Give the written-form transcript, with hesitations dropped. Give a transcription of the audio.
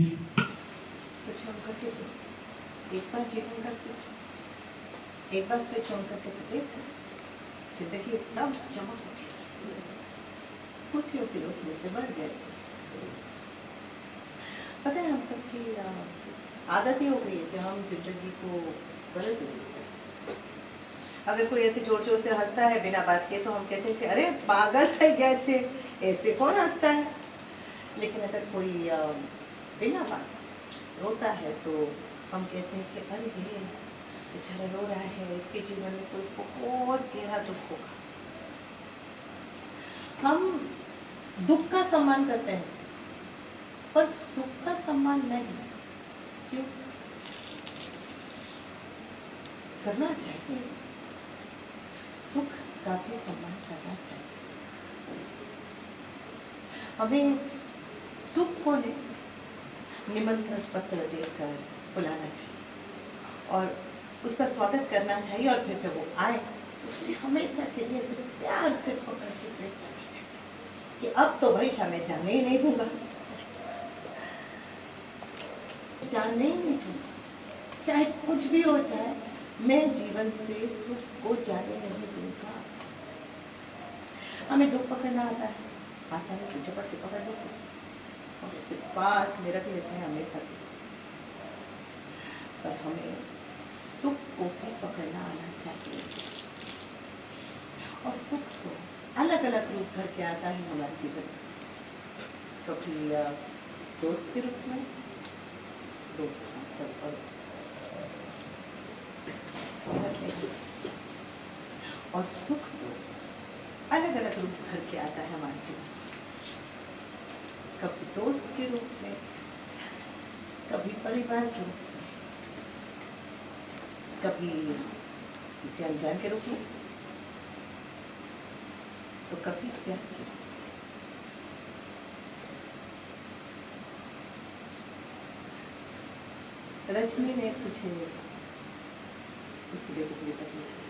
Switch on करके तो एक बार जीवन का स्विच, एक बार स्विच ऑन करके तो देख, जिंदगी एकदम चमक उठे, खुशियों की रोशनी से बढ़ जाए। पता है हम सबकी आदत ही हो गई है कि हम जिंदगी को गलत देते हैं। अगर कोई ऐसे जोर जोर से हंसता है बिना बात के तो हम कहते हैं कि अरे पागल है क्या, ऐसे कौन हंसता है। लेकिन अगर कोई बिना बात रोता है तो हम कहते हैं कि अरे ये बेचारा रो रहा है, इसके जीवन में कोई बहुत गहरा दुख होगा। हम दुख का सम्मान करते हैं पर सुख का सम्मान नहीं। क्यों? करना चाहिए, सुख का भी सम्मान करना चाहिए। हमें सुख को निमंत्रण पत्र देकर बुलाना चाहिए और उसका स्वागत करना चाहिए, और फिर जब वो आए तो उसे हमेशा के लिए सिर्फ प्यार से पकड़ के बैठ जाना चाहिए कि अब तो भाई मैं जाने ही नहीं दूंगा, जाने ही नहीं दूंगा, चाहे कुछ भी हो जाए, मैं जीवन से सुख को जाने नहीं दूंगा। हमें दुख पकड़ना आता है, आसानी से झपट के पकड़ लेते हैं और इसे पास में रख लेते हैं हमेशा के, पर हमें सुख को भी पकड़ना आना चाहिए। और सुख तो अलग अलग रूप धर के आता है हमारे जीवन में। कभी दोस्त के रूप में, दोस्त और सुख तो अलग अलग रूप धर के आता है हमारे जीवन में। कभी दोस्त के रूप में, कभी परिवार के रूप में, कभी किसी अनजान के रूप में, तो कभी प्यार के रूप में। रजनी ने तुझे उसकी बेटी के लिए पसंद किया।